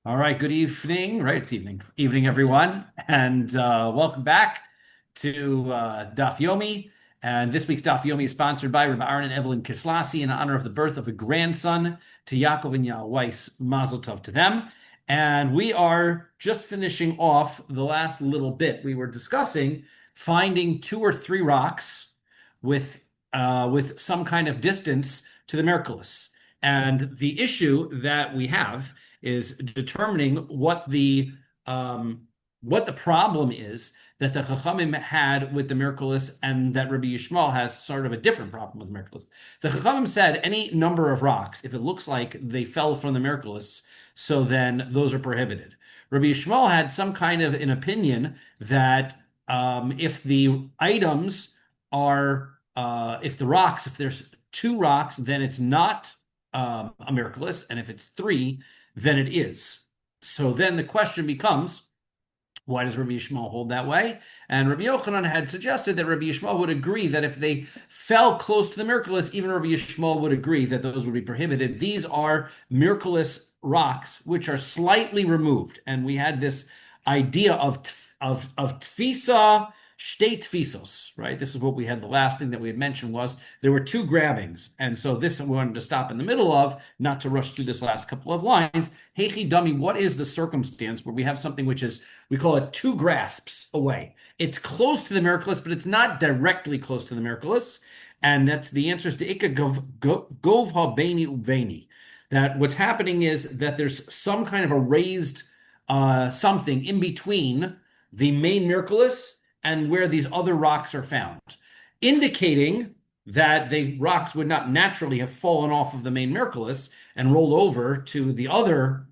All right, good evening. Right, it's evening, everyone, and welcome back to Daf Yomi. And this week's Daf Yomi is sponsored by Rabbi Aaron and Evelyn Kislasi in honor of the birth of a grandson to Yaakov and Yael Weiss. Mazel tov to them. And we are just finishing off the last little bit. We were discussing finding two or three rocks with some kind of distance to the Merkulis. And the issue that we have is determining what the problem is that the Chachamim had with the Merkulis, and that Rabbi Yishmael has sort of a different problem with the Merkulis. The Chachamim said any number of rocks, if it looks like they fell from the Merkulis, so then those are prohibited. Rabbi Yishmael had some kind of an opinion that if the items are, if the rocks, if there's two rocks, then it's not a Merkulis, and if it's three, then it is. So then the question becomes, why does Rabbi Yishmael hold that way? And Rabbi Yochanan had suggested that Rabbi Yishmael would agree that if they fell close to the Merkulis, even Rabbi Yishmael would agree that those would be prohibited. These are Merkulis rocks, which are slightly removed. And we had this idea of tfisa, shtei tfisos, right? This is what we had. The last thing that we had mentioned was there were two grabbings. And so this we wanted to stop in the middle of, not to rush through this last couple of lines. Heichi dummy, what is the circumstance where we have something which is, we call it two grasps away? It's close to the Merkulis, but it's not directly close to the Merkulis. And that's the answer is to Ika Gov Habeni Uveni. That what's happening is that there's some kind of a raised something in between the main Merkulis and where these other rocks are found, indicating that the rocks would not naturally have fallen off of the main Merkulis and rolled over to the other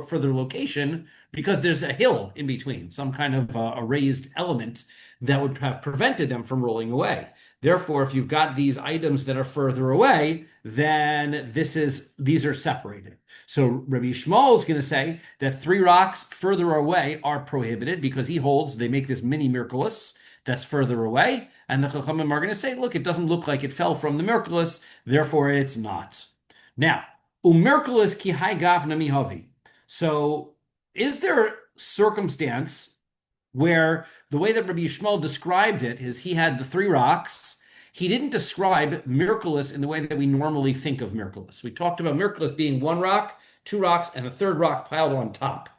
further location because there's a hill in between, some kind of a raised element that would have prevented them from rolling away. Therefore, if you've got these items that are further away, then these are separated. So Rabbi Yishmael is going to say that three rocks further away are prohibited because he holds they make this mini Merkulis that's further away. And the Chachamim are going to say, look, it doesn't look like it fell from the Merkulis, therefore it's not. Now, Umerkulis ki hai gavna mihavi. So is there circumstance where the way that Rabbi Yishmael described it is he had the three rocks. He didn't describe Merkulis in the way that we normally think of Merkulis. We talked about Merkulis being one rock, two rocks, and a third rock piled on top.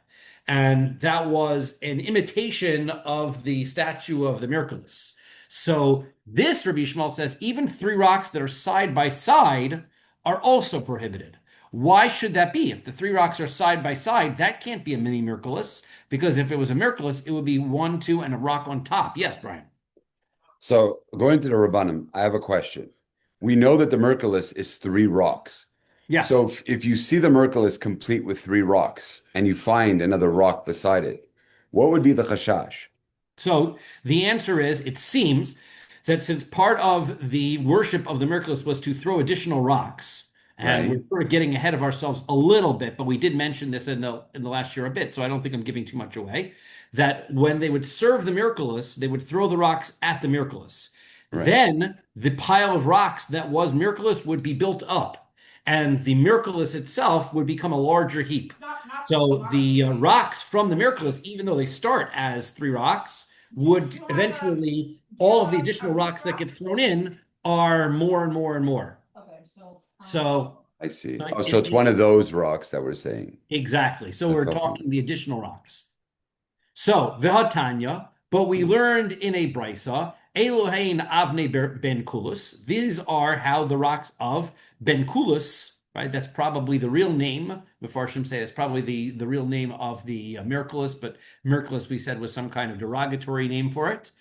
And that was an imitation of the statue of the Merkulis. So this, Rabbi Yishmael says, even three rocks that are side by side are also prohibited. Why should that be? If the three rocks are side by side, that can't be a mini Merkulis, because if it was a Merkulis, it would be one, two, and a rock on top. Yes, Brian. So going to the Rabbanim, I have a question. We know that the Merkulis is three rocks. Yes. So if you see the Merkulis complete with three rocks and you find another rock beside it, what would be the chashash? So the answer is, it seems that since part of the worship of the Merkulis was to throw additional rocks, and we're Right? sort of getting ahead of ourselves a little bit, but we did mention this in the last year a bit, so I don't think I'm giving too much away. That when they would serve the Merkulis, they would throw the rocks at the Merkulis. Right. Then the pile of rocks that was Merkulis would be built up, and the Merkulis itself would become a larger heap. So the rocks from the Merkulis, even though they start as three rocks, would eventually, all of the additional rocks that get thrown in are more and more and more. So, I see. so Oh, so it's one of those rocks that we're saying exactly. So that we're fell from. talking the additional rocks. So v'hatanya, but we learned in a brisa, Elohein Avne Ben Kulus. These are how the rocks of Ben Kulus, right? That's probably the real name. Mefarshim say it's probably the real name of the Merkulis, but Merkulis we said was some kind of derogatory name for it.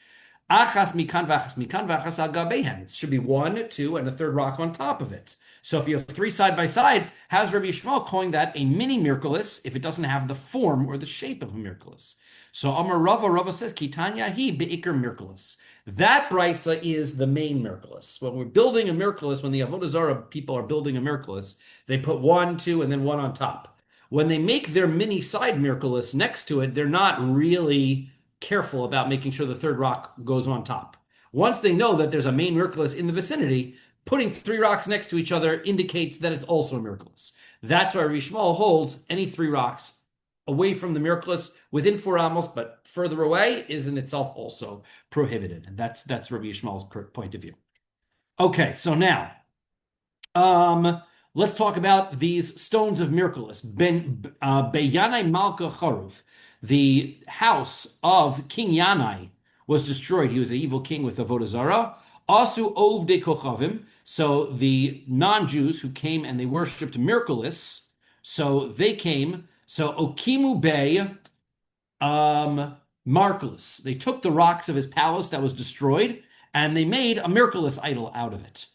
Achas mikan v'achas al gabehen. It should be one, two, and a third rock on top of it. So if you have three side by side, how's Rabbi Yishmael calling that a mini Merkulis if it doesn't have the form or the shape of a Merkulis? So Amar Rava says, Kitanya hi be'ikr Merkulis. That brisa is the main Merkulis. When we're building a Merkulis, when the Avodah Zara people are building a Merkulis, they put one, two, and then one on top. When they make their mini side Merkulis next to it, they're not really careful about making sure the third rock goes on top. Once they know that there's a main Merkulis in the vicinity, putting three rocks next to each other indicates that it's also a Merkulis. That's why Rishmal holds any three rocks away from the Miraculous within 4 amos, but further away is in itself also prohibited. And that's Rabbi Yishmael's point of view. Okay, so now let's talk about these stones of Miraculous. Beyanai Malka Charuf, the house of King Yanai was destroyed. He was an evil king with Avodah Zara. Asu Ovde Kochavim. So the non-Jews who came and they worshipped Miraculous, so they came. So Okimu Bey Marculus. They took the rocks of his palace that was destroyed and they made a Miraculous idol out of it.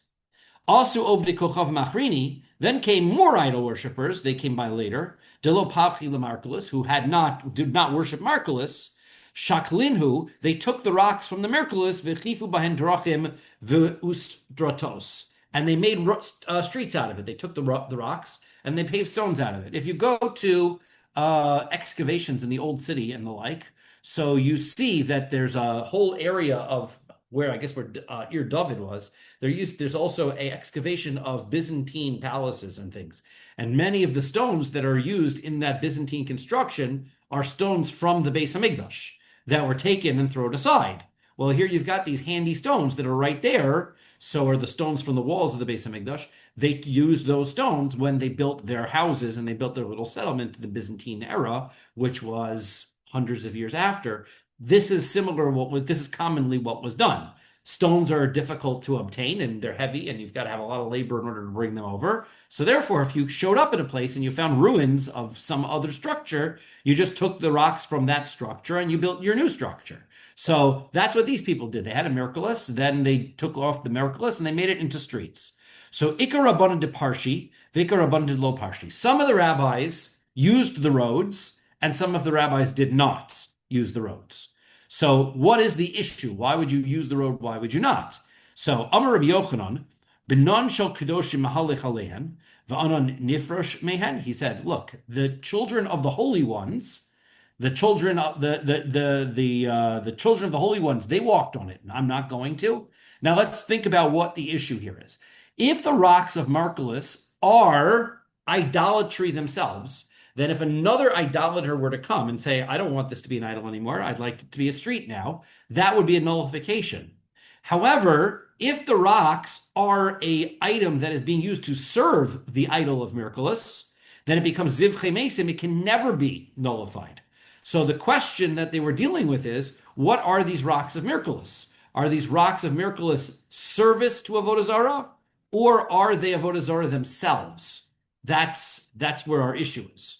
Also, Ovde Kochav Machrini, then came more idol worshippers. They came by later. Delo Pavchi Marculus, who did not worship Marculus. Shaklinhu, they took the rocks from the Miraculous, V'chifu Bahen Drachim V'ust Drotos, and they made streets out of it. They took the rocks and they paved stones out of it. If you go to excavations in the old city and the like, so you see that there's a whole area of where Ir David was. There's also a excavation of Byzantine palaces and things. And many of the stones that are used in that Byzantine construction are stones from the Beis Hamikdash that were taken and thrown aside. Well, here you've got these handy stones that are right there. So are the stones from the walls of the Beis Hamikdash. They used those stones when they built their houses and they built their little settlement to the Byzantine era, which was hundreds of years after. This is commonly what was done. Stones are difficult to obtain and they're heavy and you've got to have a lot of labor in order to bring them over. So therefore, if you showed up in a place and you found ruins of some other structure, you just took the rocks from that structure and you built your new structure. So that's what these people did. They had a Miraculous, then they took off the Miraculous and they made it into streets. So Ikar Rabbanan de Parshi, Vikar Rabbanan de Lo Parshi. Some of the rabbis used the roads and some of the rabbis did not use the roads. So what is the issue? Why would you use the road? Why would you not? So Amar Rabbi Yochanan, Benon shel kedoshim mahalech alehan, va'anon nifrosh mehen. He said, look, the children of the holy ones, the children of the children of the holy ones, they walked on it, and I'm not going to. Now let's think about what the issue here is. If the rocks of Marculus are idolatry themselves, then if another idolater were to come and say, I don't want this to be an idol anymore, I'd like it to be a street now, that would be a nullification. However, if the rocks are an item that is being used to serve the idol of Miraculous, then it becomes zivchei mesim, it can never be nullified. So the question that they were dealing with is, what are these rocks of Miraculous? Are these rocks of Miraculous service to Avodah Zara, or are they Avodah Zara themselves? That's where our issue is.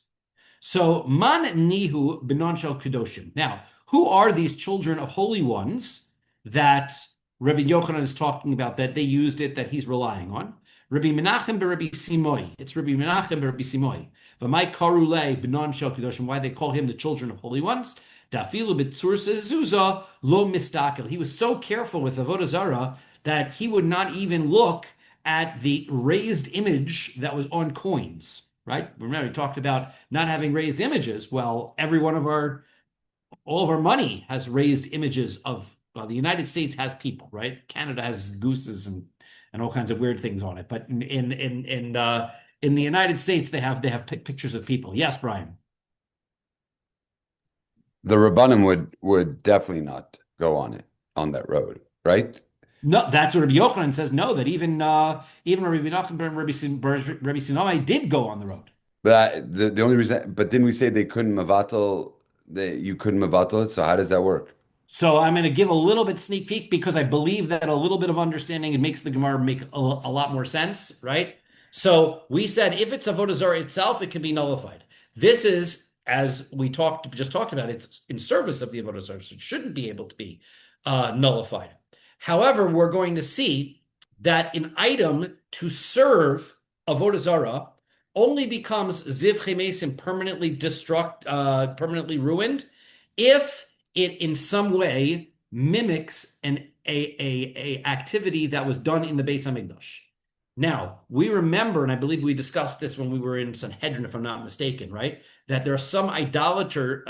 So, man nihu benon shel kedoshim. Now, who are these children of holy ones that Rabbi Yochanan is talking about, that they used it, that he's relying on? Rabbi Menachem beRabbi Simoi. It's Rabbi Menachem beRabbi Simoi. V'mai karule benon shel kedoshim. Why they call him the children of holy ones? Dafilu b'tzur sezuza lo mistakel. He was so careful with Avodah Zara that he would not even look at the raised image that was on coins. Right? Remember, we talked about not having raised images. Well, all of our money has raised images of, well, the United States has people, right? Canada has gooses and all kinds of weird things on it. But in the United States, they have pictures of people. Yes, Brian. The Rabbanim would definitely not go on that road, right? No, that's what Rabbi Yochanan says. No, that even Rabbi Menachem and Rabbi Sinai did go on the road. But the only reason, but didn't we say they couldn't mavatal? You couldn't mavatal it. So how does that work? So I'm going to give a little bit sneak peek because I believe that a little bit of understanding, it makes the Gemara make a lot more sense, right? So we said if it's Avodah Zarah itself, it can be nullified. This is, as we just talked about, it's in service of the Avodah Zarah, so it shouldn't be able to be nullified. However, we're going to see that an item to serve Avodah Zarah only becomes zivchei mesim, permanently ruined, if it in some way mimics a activity that was done in the Beis Hamikdash. Now, we remember, and I believe we discussed this when we were in Sanhedrin, if I'm not mistaken, right? That there's some idolatry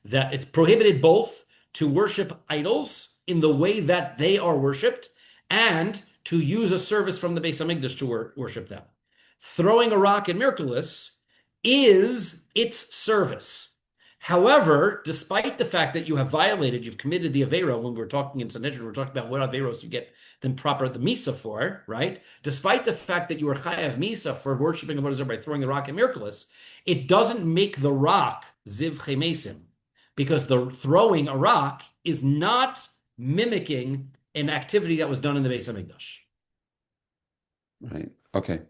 that it's prohibited both to worship idols in the way that they are worshipped and to use a service from the Beis Hamikdash to worship them. Throwing a rock at Miraculous is its service. However, despite the fact that you have violated, you've committed the Avera, when we were talking in Sanhedrin, we were talking about what Averos you get the Misa for, right? Despite the fact that you are Chayav Misa for worshiping Avodah Zarah by throwing the rock at Miraculous, it doesn't make the rock Ziv Chemesim, because the throwing a rock is not mimicking an activity that was done in the Beis Hamikdash. Right. Okay.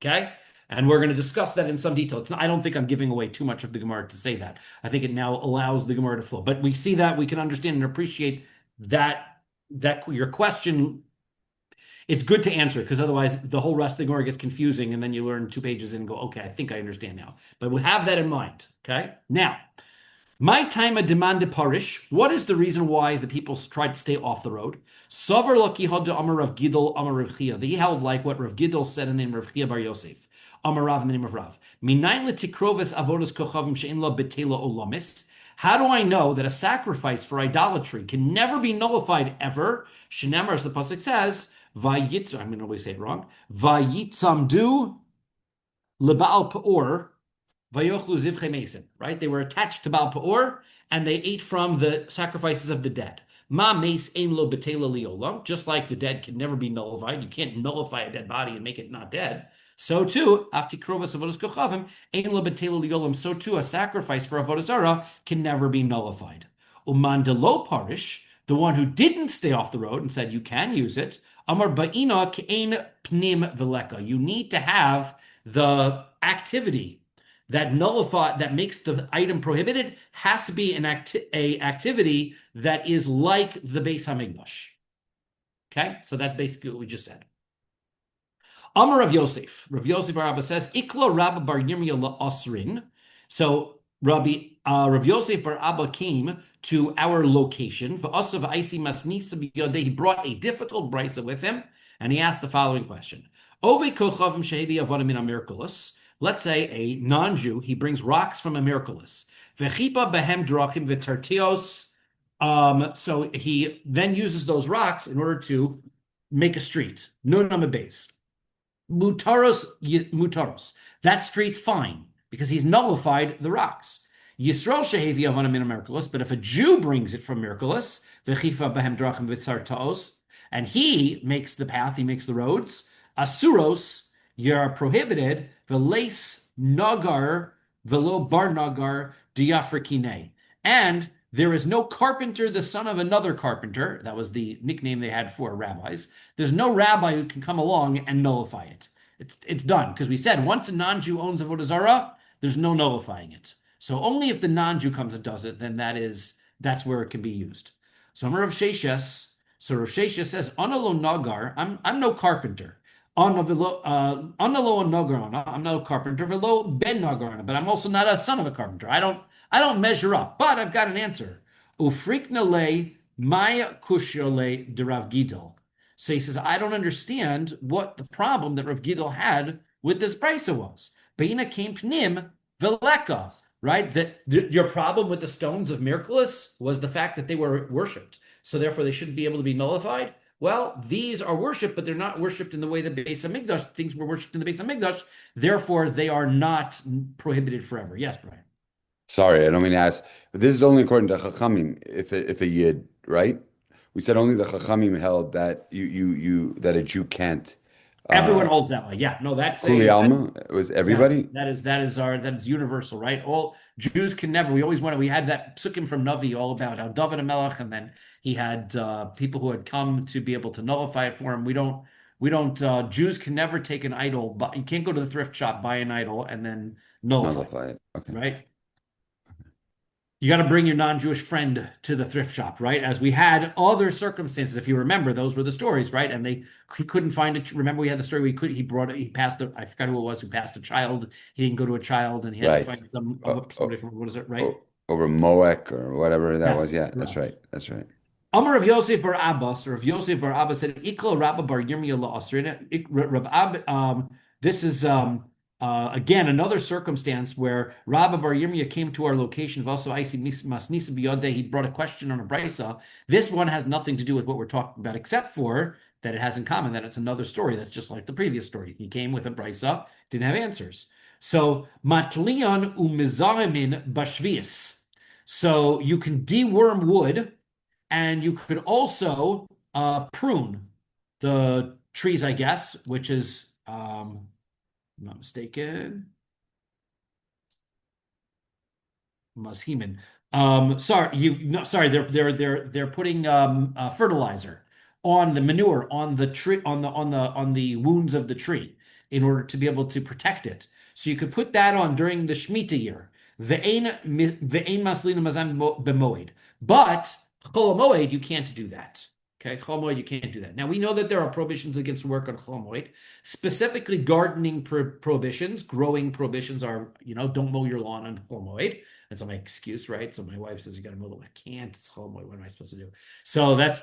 Okay? And we're going to discuss that in some detail. I don't think I'm giving away too much of the Gemara to say that. I think it now allows the Gemara to flow. But we see that, we can understand and appreciate that your question, it's good to answer, because otherwise the whole rest of the Gemara gets confusing, and then you learn 2 pages and go, okay, I think I understand now. But we have that in mind. Okay? Now, my time a demand de parish. What is the reason why the people tried to stay off the road? Sover Laki Hoda Amar Rav Gidol Amar Rav Chia. He held like what Rav Gidol said in the name of Rav Chia Bar Yosef. Amar Rav in the name of Rav. Minayin letikroves avodas kochavim she'en lo betela olamis. How do I know that a sacrifice for idolatry can never be nullified ever? Shenemar, as the pasuk says, vayitz. I'm going to always say it wrong. Vayitzamdu lebaal peor. Right? They were attached to Baal Peor, and they ate from the sacrifices of the dead. Just like the dead can never be nullified. You can't nullify a dead body and make it not dead. So too, so too, a sacrifice for Avodah Zara can never be nullified. Umandelo parish, the one who didn't stay off the road and said you can use it, Amar ba'ina ke'ein pnim veleka. You need to have the activity that makes the item prohibited, has to be an activity that is like the Beis Hamikdash. Okay, so that's basically what we just said. Amar Rav Yosef. Rav Yosef Bar Abba says, Ikla Rabba Bar Yirmiyah la'asrin. So Rav Yosef Bar Abba came to our location. He brought a difficult brisa with him, and he asked the following question. Ove kochavim shehevi avodah min amiraculous. Let's say a non-Jew, he brings rocks from a miraculous. Vechipa behem drachim v'tartios. So he then uses those rocks in order to make a street. Nun base. Mutaros. That street's fine because he's nullified the rocks. Yisrael shehevi avana min miraculous. But if a Jew brings it from miraculous, vechipa behem drachim v'tartios, and he makes the path, he makes the roads. Asuros. You're prohibited, veles nagar, velo bar nagar, diafrikine. And there is no carpenter, the son of another carpenter. That was the nickname they had for rabbis. There's no rabbi who can come along and nullify it. It's done. Because we said once a non-Jew owns Avodah Zarah, there's no nullifying it. So only if the non-Jew comes and does it, then that's where it can be used. So Rav Sheshes says, Analo nagar, I'm no carpenter. I'm no carpenter, velo ben nagarana, but I'm also not a son of a carpenter. I don't measure up, but I've got an answer. Ufriknale maya kushiole de Rav Gidol. So he says, I don't understand what the problem that Rav Gidol had with this brisa was. Beina came pnim veleka, right? That your problem with the stones of Miraculous was the fact that they were worshipped, so therefore they shouldn't be able to be nullified. Well, these are worshipped, but they're not worshipped in the way the Beis Hamikdash things were worshipped in the Beis Hamikdash. Therefore, they are not prohibited forever. Yes, Brian. Sorry, I don't mean to ask, but this is only according to Chachamim. If a Yid, right? We said only the Chachamim held that that a Jew can't. Everyone holds that way. Yeah, no, that's Kuli Alma was everybody. Yes, that is universal, right? All Jews can never. We had that psukim from Navi all about how David HaMelech, and then he had people who had come to be able to nullify it for him. We don't. Jews can never take an idol, but you can't go to the thrift shop, buy an idol, and then nullify it. Okay. Right? You got to bring your non-Jewish friend to the thrift shop, right? As we had other circumstances, if you remember, those were the stories, right? And he couldn't find it. Remember, we had the story. He passed. I forgot who it was who passed a child. He didn't go to a child, and he had to find somebody from what is it, right? Over Moek or whatever that was. Yeah, that's right. That's right. Amar Rav Yosef Bar Abbas, or Rav Yosef Bar Abbas said, "Ikla Rabba Bar Yirmiyah la'asrin." This is again another circumstance where Rabba Bar Yirmiyah came to our location. He brought a question on a brisa. This one has nothing to do with what we're talking about, except for that it has in common that it's another story that's just like the previous story. He came with a brisa, didn't have answers. So matlion umizahimin bashvius. So you can deworm wood, and you could also prune the trees, I guess, which is, I'm not mistaken, Mushiman. Sorry, you no, sorry, they're putting fertilizer on the manure on the tree on the wounds of the tree in order to be able to protect it. So you could put that on during the Shemitah year. Ve'ein maslina mazam b'moed. But chol moed, you can't do that. Okay, chol moed, you can't do that. Now we know that there are prohibitions against work on chol moed, specifically gardening prohibitions, growing prohibitions are, don't mow your lawn on chol moed. That's my excuse, right? So my wife says you got to move. I can't. It's chol moed. What am I supposed to do? So that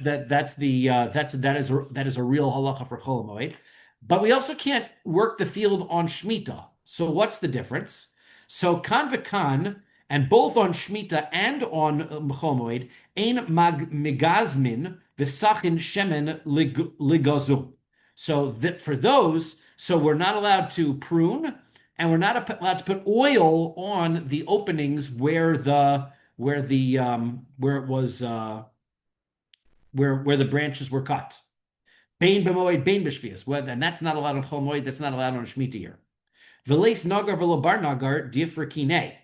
is a real halacha for chol moed. But we also can't work the field on Shemitah. So what's the difference? So kan v'kan, and both on Shemitah and on chol moed, ein megazmin v'sachin shemen ligazum. So that for those, so we're not allowed to prune, and we're not allowed to put oil on the openings where it was where the branches were cut. Bain b'moed, bain b'shvius. And that's not allowed on chol moed. That's not allowed on Shemitah year. V'leis nagar v'lo bar nagar difrakinei.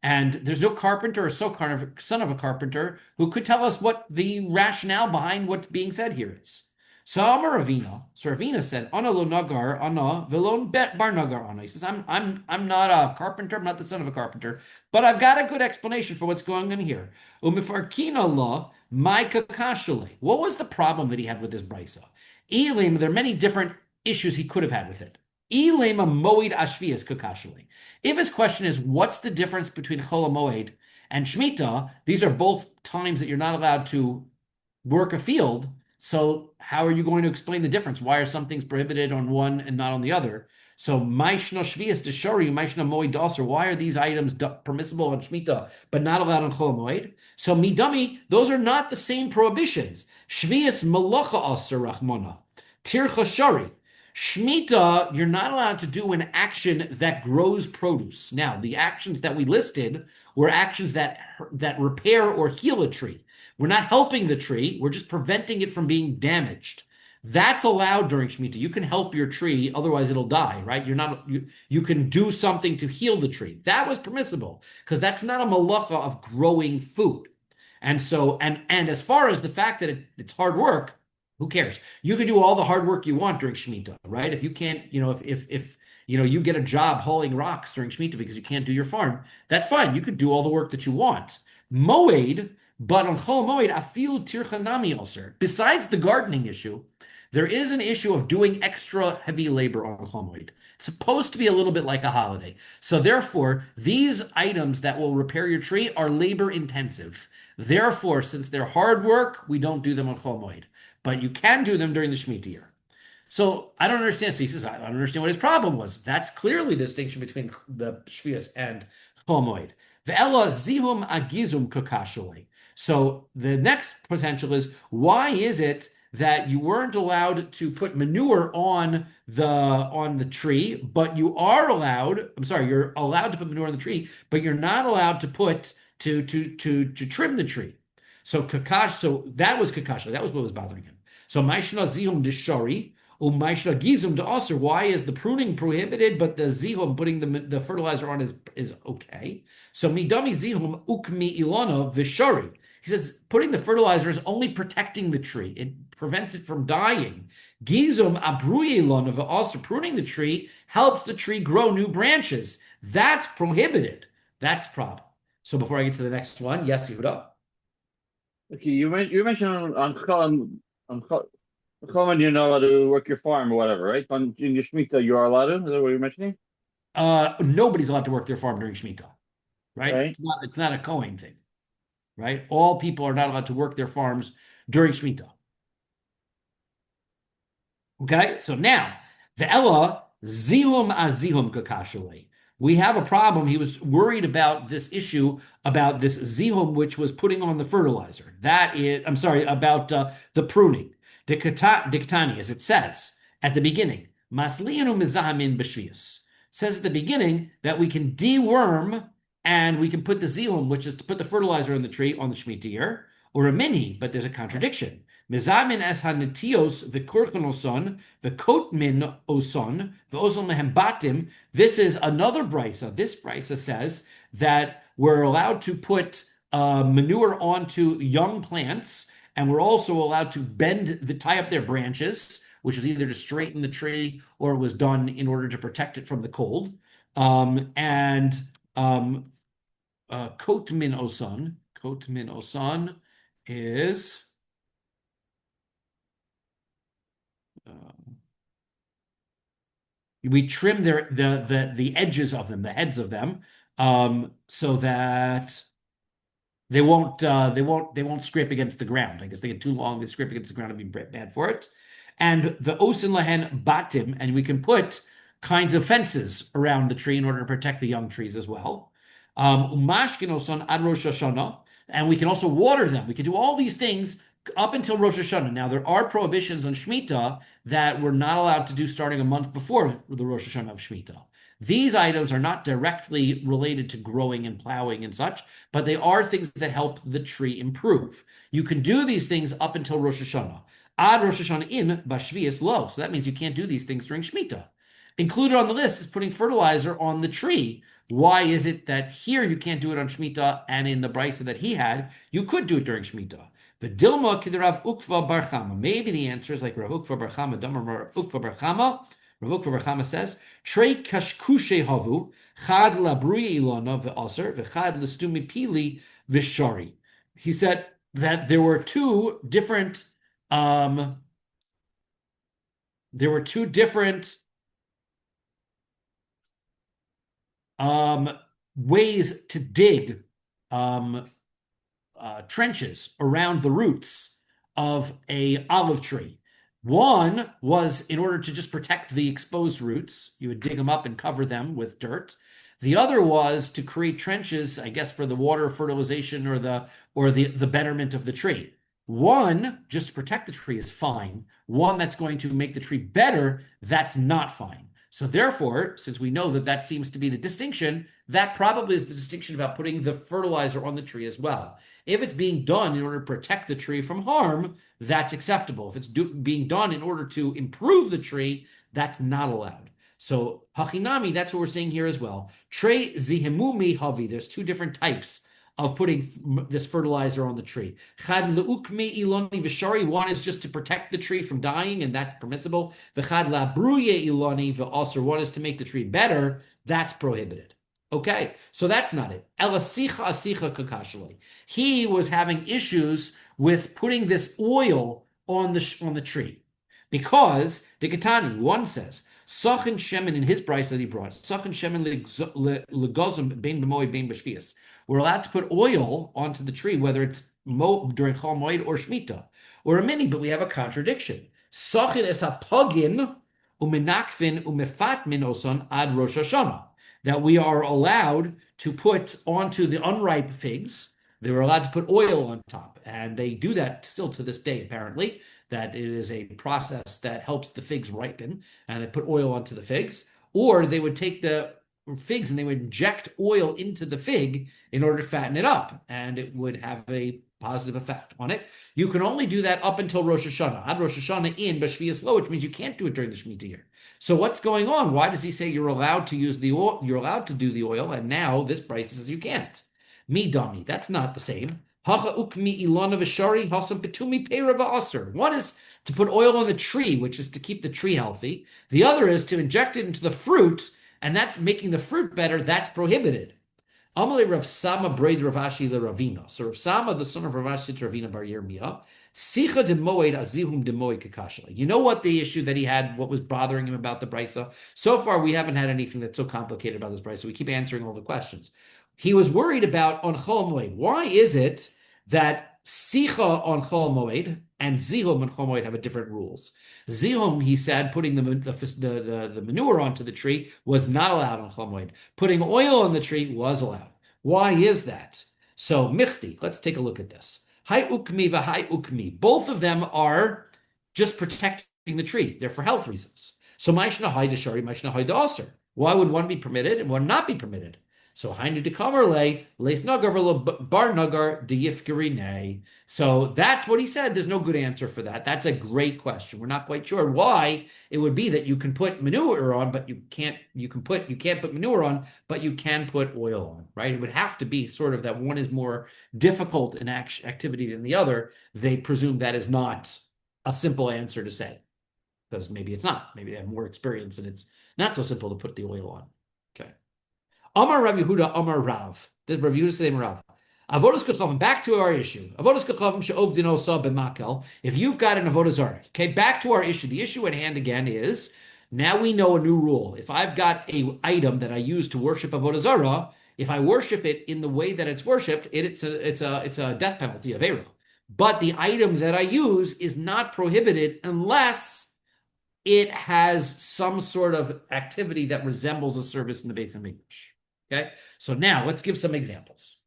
And there's no carpenter or son of a carpenter who could tell us what the rationale behind what's being said here is. So Ravina. So Ravina said, "Ana lo nagar, ana velon bet bar nagar ana." He says, "I'm not a carpenter. I'm not the son of a carpenter, but I've got a good explanation for what's going on here." Umifarkina la my kakashale. What was the problem that he had with this brisa? Elim. There are many different issues he could have had with it. Ilema moed ashvias kakashale. If his question is, what's the difference between chol moed and Shemitah? These are both times that you're not allowed to work a field. So how are you going to explain the difference? Why are some things prohibited on one and not on the other? So maishna shvias deshari, maishna moed daser. Why are these items permissible on Shemitah but not allowed on chol moed? So midami, those are not the same prohibitions. Shvias malacha aser rachmona, tircha shari. Shemitah, you're not allowed to do an action that grows produce. Now, the actions that we listed were actions that repair or heal a tree. We're not helping the tree. We're just preventing it from being damaged. That's allowed during Shemitah. You can help your tree, otherwise it'll die, right? You can do something to heal the tree. That was permissible because that's not a malacha of growing food. And so, and as far as the fact that it's hard work, who cares? You can do all the hard work you want during Shemitah, right? If you can't, if you get a job hauling rocks during Shemitah because you can't do your farm, that's fine. You could do all the work that you want. Moed, but on Chol Moed, afil tirchanami also. Besides the gardening issue, there is an issue of doing extra heavy labor on Chol Moed. It's supposed to be a little bit like a holiday. So therefore, these items that will repair your tree are labor intensive. Therefore, since they're hard work, we don't do them on Chol Moed. But you can do them during the Shemitah year. So I don't understand. So he says, I don't understand what his problem was. That's clearly the distinction between the Shvius and Chol Moed. Ve'ela zihum agizum kakashole. So the next potential is, why is it that you weren't allowed to put manure on the tree, but you are allowed, I'm sorry, you're allowed to put manure on the tree, but you're not allowed to put to trim the tree. So kakash, so that was kakash, that was what was bothering him. So maishna zihum deshari, umaishna gizum deaser. Why is the pruning prohibited, but the zihum, putting the fertilizer on, is okay? So midami zihum ukmi ilana vishari. He says putting the fertilizer is only protecting the tree. It prevents it from dying. Gizum abruye ilana v'aser. Pruning the tree helps the tree grow new branches. That's prohibited. That's the problem. So before I get to the next one, yes, Yehuda. Okay, you mentioned on Chol, you're not allowed to work your farm or whatever, right? In your Shemitah, you are allowed to. Is that what you're mentioning? Nobody's allowed to work their farm during Shemitah, right? Right. It's not a Kohen thing, right? All people are not allowed to work their farms during Shemitah. Okay, so now the Ella zihum azihum kakashale. We have a problem. He was worried about this issue about this zihum, which was putting on the fertilizer. That is, I'm sorry, about the pruning. Diktani, as it says at the beginning, maslianu mizahamin b'shvius. says at the beginning that we can deworm and we can put the zilum, which is to put the fertilizer in the tree, on the Shemitah year, or a mini, but there's a contradiction. Mizamin es hanetios v'kurchen oson v'kotmin oson v'oson lehem batim. This is another brisa. This brisa says that we're allowed to put manure onto young plants, and we're also allowed to tie up their branches, which is either to straighten the tree or it was done in order to protect it from the cold. Kotmin oson is we trim the edges of them, the heads of them, so that they won't scrape against the ground. I guess they get too long, they scrape against the ground and be bad for it. And the osin lahen batim, and we can put kinds of fences around the tree in order to protect the young trees as well. Umashkin oson ad Rosh Hashanah, and we can also water them. We can do all these things up until Rosh Hashanah. Now, there are prohibitions on Shemitah that we're not allowed to do starting a month before the Rosh Hashanah of Shemitah. These items are not directly related to growing and plowing and such, but they are things that help the tree improve. You can do these things up until Rosh Hashanah. Ad Rosh Hashanah in Bashvias lo. So that means you can't do these things during Shemitah. Included on the list is putting fertilizer on the tree. Why is it that here you can't do it on Shemitah, and in the brisa that he had, you could do it during Shemitah? The Dilma Rav Ukva Bar Chama. Maybe the answer is like Rav Ukva Bar Chama. Rav Ukva Bar Chama. Rav Ukva Bar Chama says, Trei kashkushe havu, chad labruye ilana ve'aser, ve'chad l'stumi pili v'shari. He said that there were two different ways to dig trenches around the roots of a olive tree. One was in order to just protect the exposed roots. You would dig them up and cover them with dirt. The other was to create trenches, I guess, for the water fertilization or the betterment of the tree. One, just to protect the tree, is fine. One that's going to make the tree better, that's not fine. So therefore, since we know that that seems to be the distinction, that probably is the distinction about putting the fertilizer on the tree as well. If it's being done in order to protect the tree from harm, that's acceptable. If it's being done in order to improve the tree, that's not allowed. So hachinami, that's what we're saying here as well. Trei zihemumi havi. There's two different types of putting this fertilizer on the tree. Chad leukmi ilani v'shari. One is just to protect the tree from dying, and that's permissible. V'chad labruye ilani v'aser. One is to make the tree better. That's prohibited. Okay, so that's not it. Elasicha asicha kakashali. He was having issues with putting this oil on the tree because the Ketani, one says, Sachin Shemin in his price that he brought, Sachin Shemin legozum bein b'moed bein b'shvias. We're allowed to put oil onto the tree, whether it's during Chol Moed or Shemitah or a mini, but we have a contradiction. Sachin es hapagin umenakvin umefatmin oson ad Rosh Hashanah. That we are allowed to put onto the unripe figs. They were allowed to put oil on top, and they do that still to this day, apparently, that it is a process that helps the figs ripen, and they put oil onto the figs. Or they would take the figs and they would inject oil into the fig in order to fatten it up, and it would have a positive effect on it. You can only do that up until Rosh Hashanah. Ad Rosh Hashanah in Bashvias lo, which means you can't do it during the Shemitah year. So what's going on? Why does he say you're allowed to use the oil? You're allowed to do the oil, and now this price says you can't. Mi dami, that's not the same. Hacha ukmi ilana v'shari hasam petumi peira v'aser. One is to put oil on the tree, which is to keep the tree healthy. The other is to inject it into the fruit, and that's making the fruit better. That's prohibited. Amalei Rav Sama braid Rav Ashi le Ravina. So Rav Sama, the son of Rav Ashi to Ravina bar Yirmiyah, Sicha de Moed azihum de Moed kakashla. You know what the issue that he had, what was bothering him about the brisa? So far, we haven't had anything that's so complicated about this brisa. We keep answering all the questions. He was worried about on Chol Moed. Why is it that Sicha on Chol Moed and Zihum on Chol Moed have a different rules? Zihum, he said, putting the manure onto the tree was not allowed on Chol Moed. Putting oil on the tree was allowed. Why is that? So Michti, let's take a look at this. Hai ukmi v'hai ukmi. Both of them are just protecting the tree. They're for health reasons. So Maishna hai deshari, Maishna hai d'aser. Why would one be permitted and one not be permitted? So Hainu de Kamerle, Leis Nagar Bar Nagar de Yifkirine. So that's what he said. There's no good answer for that. That's a great question. We're not quite sure why it would be that you can put manure on, but you can't put manure on, but you can put oil on, right? It would have to be sort of that one is more difficult in activity than the other. They presume that is not a simple answer to say, because maybe it's not. Maybe they have more experience and it's not so simple to put the oil on. Okay. Amar Rav Yehuda, Amar Rav. This Rav Yehuda said Rav. Avodas kechavim. Back to our issue. Avodas kechavim she'ov dino sa b'makel. If you've got an avodah zara, okay. Back to our issue. The issue at hand again is now we know a new rule. If I've got a item that I use to worship avodah zara, if I worship it in the way that it's worshipped, it's a death penalty of Eruv. But the item that I use is not prohibited unless it has some sort of activity that resembles a service in the Beis Hamikdash. Okay, so now let's give some examples.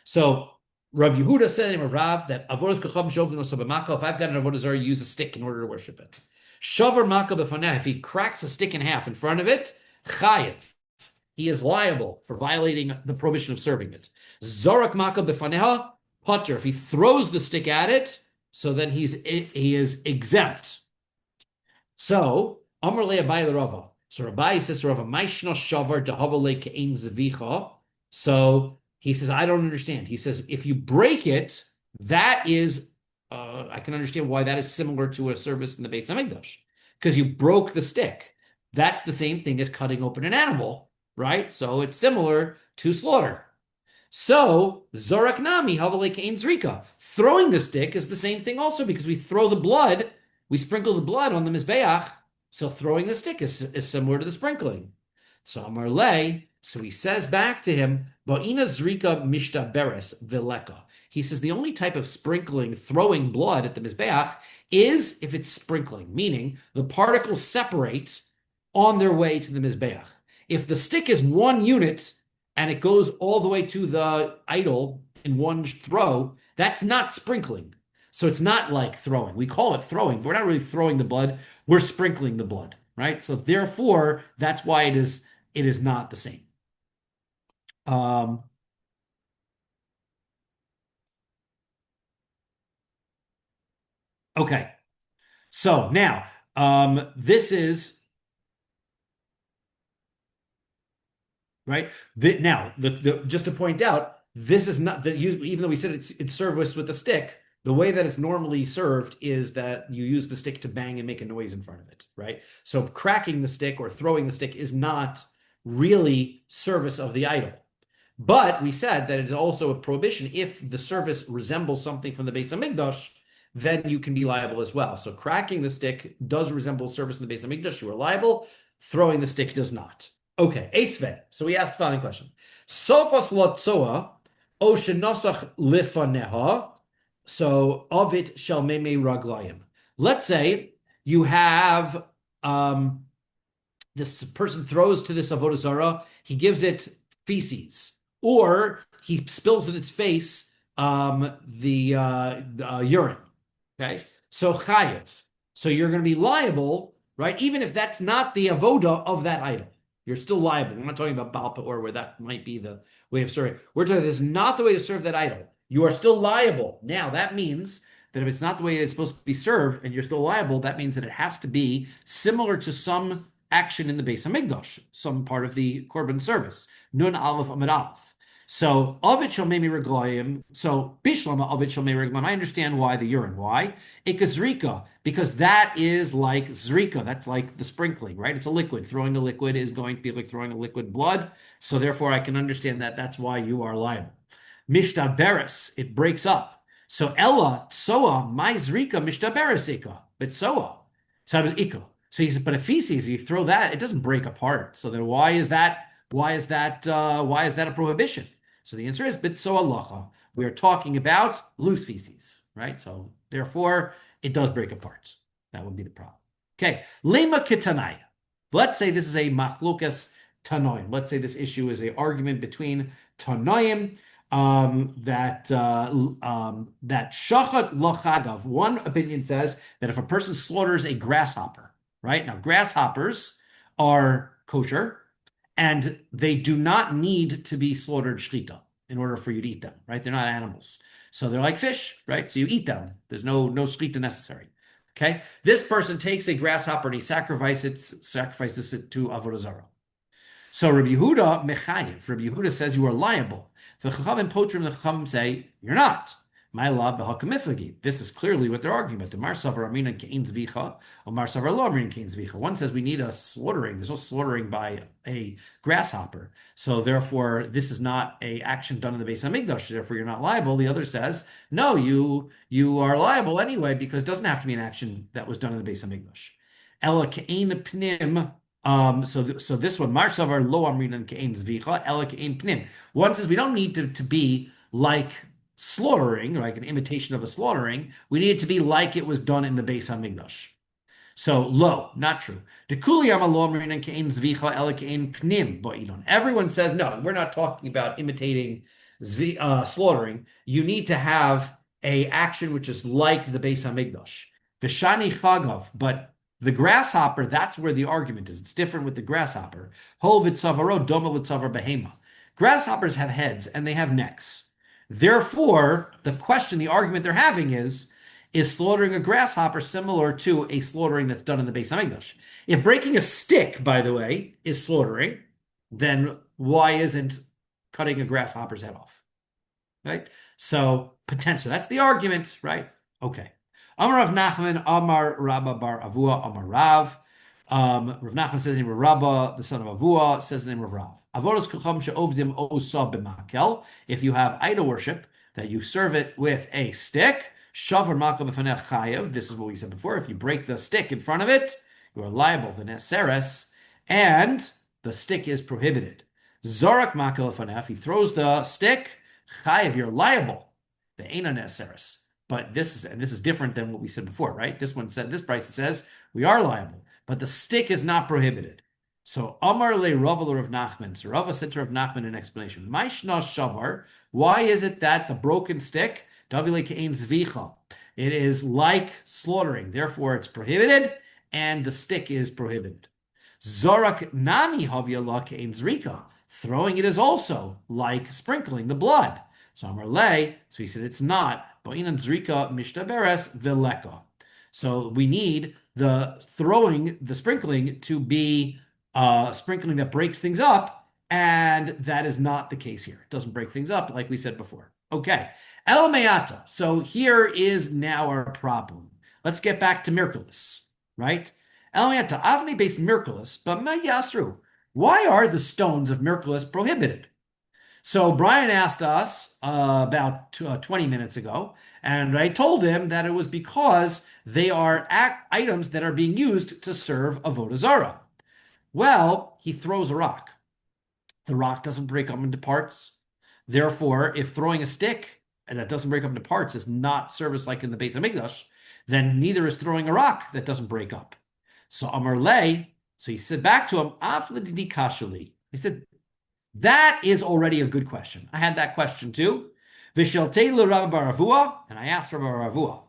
So Rav Yehuda said in Rav that avodas kechavim shovdin oso b'maka. If I've got an avodah zara, use a stick in order to worship it. Shavar maka b'faneh. If he cracks a stick in half in front of it, chayiv. He is liable for violating the prohibition of serving it. Zorak maka b'faneha potter. If he throws the stick at it, so then he is exempt. So Amar le Abai Rava. So Rabbi says to Rava, Maishno shavar dahavale ke'ein zevicha. So he says, I don't understand. He says, if you break it, that is, I can understand why that is similar to a service in the Beis Hamikdash, because you broke the stick. That's the same thing as cutting open an animal, right? So it's similar to slaughter. So zorak nami havale ke'ein zrika. Throwing the stick is the same thing also, because we throw the blood, we sprinkle the blood on the mizbeach. So throwing the stick is similar to the sprinkling. So Amar Le, so he says back to him, Ba'ina zrika mishta beres vileka. He says the only type of sprinkling, throwing blood at the mizbeach, is if it's sprinkling, meaning the particles separate on their way to the mizbeach. If the stick is one unit and it goes all the way to the idol in one throw, that's not sprinkling. So it's not like throwing. We call it throwing, but we're not really throwing the blood. We're sprinkling the blood, right? So therefore, that's why it is not the same. Okay. So now, this is right. Now, just to point out, this is not even though we said it's service with a stick. The way that it's normally served is that you use the stick to bang and make a noise in front of it, right? So cracking the stick or throwing the stick is not really service of the idol. But we said that it is also a prohibition. If the service resembles something from the Beis Hamikdash, then you can be liable as well. So cracking the stick does resemble service in the Beis Hamikdash. You are liable. Throwing the stick does not. Okay, Eisve. So we asked the following question. Sofas lotzoa o shenosach lifaneha. So of it shall meme raglayim. Let's say you have this person throws to this avodah zara, he gives it feces, or he spills in its face the urine. Okay, so chayev. So you're going to be liable, right? Even if that's not the avodah of that idol, you're still liable. We're not talking about balpa or where that might be the way of serving. We're talking this is not the way to serve that idol. You are still liable. Now, that means that if it's not the way it's supposed to be served and you're still liable, that means that it has to be similar to some action in the Beis Hamikdash, some part of the Korban service. Nun Aleph Amid Aleph. So, of it shall meme reglayim. So, Bishlama of it shall meme reglayim. I understand why the urine. Why? Ikazrika, because that is like zrika. That's like the sprinkling, right? It's a liquid. Throwing a liquid is going to be like throwing a liquid blood. So, therefore, I can understand that. That's why you are liable. Mishta beres, it breaks up. So Ella tsoa my zrika mishta beres ika, but tsoa. So ika. So he says, but if feces, you throw that, it doesn't break apart. So then why is that a prohibition? So the answer is bitsoa lacha. We are talking about loose feces, right? So therefore, it does break apart. That would be the problem. Okay, lema kitanaya. Let's say this is a machlokas tanoim. Let's say this issue is an argument between tanoim. That shachat lachagav. One opinion says that if a person slaughters a grasshopper, right? Now grasshoppers are kosher, and they do not need to be slaughtered shchita in order for you to eat them, right? They're not animals. So they're like fish, right? So you eat them. There's no shchita necessary. Okay? This person takes a grasshopper and he sacrifices it to Avodah Zara. So Rabbi Yehuda mechayev. Rabbi Yehuda says you are liable. The Chachamim potrim, the Chachamim say you're not. My love b'hakamifagi. This is clearly what they're arguing about. The Mar Savar Amina Kein Zvicha, or Mar Savar Lo Amina Kein Zvicha. One says we need a slaughtering. There's no slaughtering by a grasshopper. So therefore, this is not a action done in the Beis Hamikdash. Therefore, you're not liable. The other says, no, you are liable anyway because it doesn't have to be an action that was done in the Beis Hamikdash. Ela Kein Pnim. So this one, Mar Savar Lo Amina Kein Zvicha, Ela Kein Pnim. One says we don't need to be like slaughtering, like an imitation of a slaughtering. We need it to be like it was done in the Beis Hamikdash. So lo, not true. Everyone says no. We're not talking about imitating slaughtering. You need to have a action which is like the Beis Hamikdash. V'shani chagav, but the grasshopper, that's where the argument is. It's different with the grasshopper. Hol v'tzavaro doma l'tzavar behema. Grasshoppers have heads and they have necks. Therefore, the question, the argument they're having is slaughtering a grasshopper similar to a slaughtering that's done in the Beis Hamikdash? If breaking a stick, by the way, is slaughtering, then why isn't cutting a grasshopper's head off? Right? So, potentially, that's the argument, right? Okay. Amar Rav Nachman, Amar Rabba bar Avua, Amar Rav. Rav Nachman says the name of Rabba, the son of Avua, says the name of Rav. Avodas kucham she'ovdim osa b'makel. If you have idol worship, that you serve it with a stick, shavar makel b'fanech chayev. This is what we said before. If you break the stick in front of it, you are liable for neseres, and the stick is prohibited. Zorak makel b'fanech. He throws the stick, chayev. You're liable. The eina neseres. But this is different than what we said before, right? This price says we are liable, but the stick is not prohibited. So Amar le Rav Rav Nachman. So Rav said to Rav Nachman an explanation. Maishna shavar. Why is it that the broken stick, davile kein zvicha, it is like slaughtering, therefore it's prohibited, and the stick is prohibited. Zorak nami havya la kein zrika. Throwing it is also like sprinkling the blood. So Amar le. So he said it's not. Ba'inan zrika mishtaberes veleka. So we need the sprinkling to be sprinkling that breaks things up, and that is not the case here. It doesn't break things up, like we said before. Okay, El Me'ata. So here is now our problem. Let's get back to Miraculous, right? El Me'ata, Avni based Miraculous, but Ma Yasru. Why are the stones of Miraculous prohibited? So Brian asked us about 20 minutes ago, and I told him that it was because they are items that are being used to serve Avodah Zara. Well, he throws a rock. The rock doesn't break up into parts. Therefore, if throwing a stick and that doesn't break up into parts is not service like in the Beis Hamikdash, then neither is throwing a rock that doesn't break up. So Amar Lei, so he said back to him, Afladidi Kashali. He said, that is already a good question. I had that question too. Vishaltei Rabbi bar Avua, and I asked Rabbi bar Avua.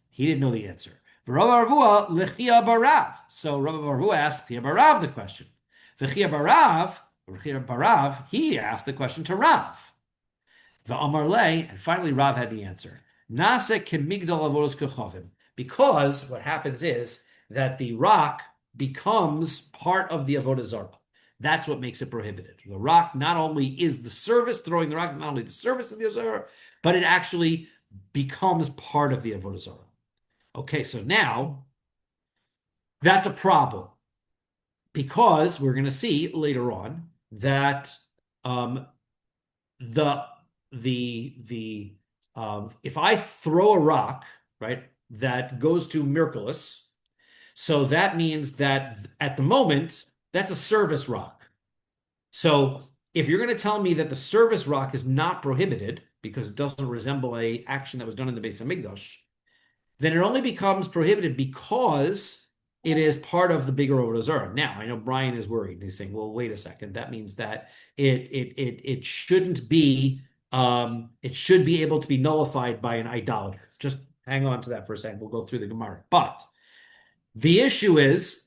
He didn't know the answer. Rabbi bar Avua lechia barav. So Rabbi bar Avua asked Chia barav the question. V'chia barav, he asked the question to Rav. V'amar lei, and finally Rav had the answer. Nase kemigdal avodos kochavim. Because what happens is that the rock becomes part of the Avodah Zara. That's what makes it prohibited. The rock not only is the service, throwing the rock is not only the service of the Avodah Zara, but it actually becomes part of the Avodah Zara. Okay, so now that's a problem because we're going to see later on that if I throw a rock, right, that goes to Miraculous, so that means that at the moment that's a service rock. So if you're going to tell me that the service rock is not prohibited because it doesn't resemble an action that was done in the Beis Hamikdash, then it only becomes prohibited because it is part of the bigger Avodah Zara. Now, I know Brian is worried. He's saying, well, wait a second. That means that it shouldn't be, it should be able to be nullified by an idolater. Just hang on to that for a second. We'll go through the Gemara. But the issue is,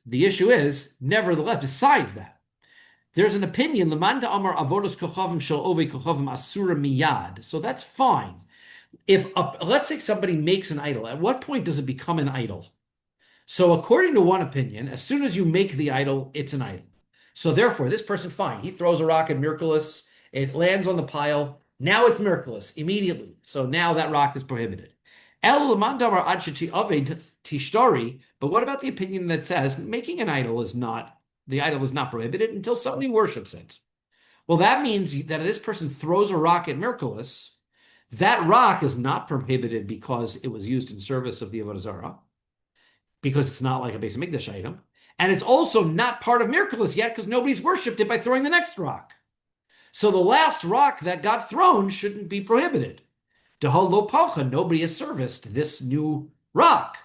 nevertheless, besides that, there's an opinion, Lemanda Amar Avodos Kochavim Shel Ove Kochavim Asura Miyad. So that's fine. If let's say somebody makes an idol, at what point does it become an idol? So according to one opinion, as soon as you make the idol, it's an idol. So therefore, this person, fine, he throws a rock at miraculous, it lands on the pile. Now it's miraculous immediately. So now that rock is prohibited. But what about the opinion that says making an idol is not, the idol is not prohibited until somebody worships it? Well, that means that if this person throws a rock at miraculous, that rock is not prohibited because it was used in service of the Avodah Zara, because it's not like a Beis Hamikdash item. And it's also not part of miraculous yet because nobody's worshipped it by throwing the next rock. So the last rock that got thrown shouldn't be prohibited. Dehol lo palcha, nobody has serviced this new rock.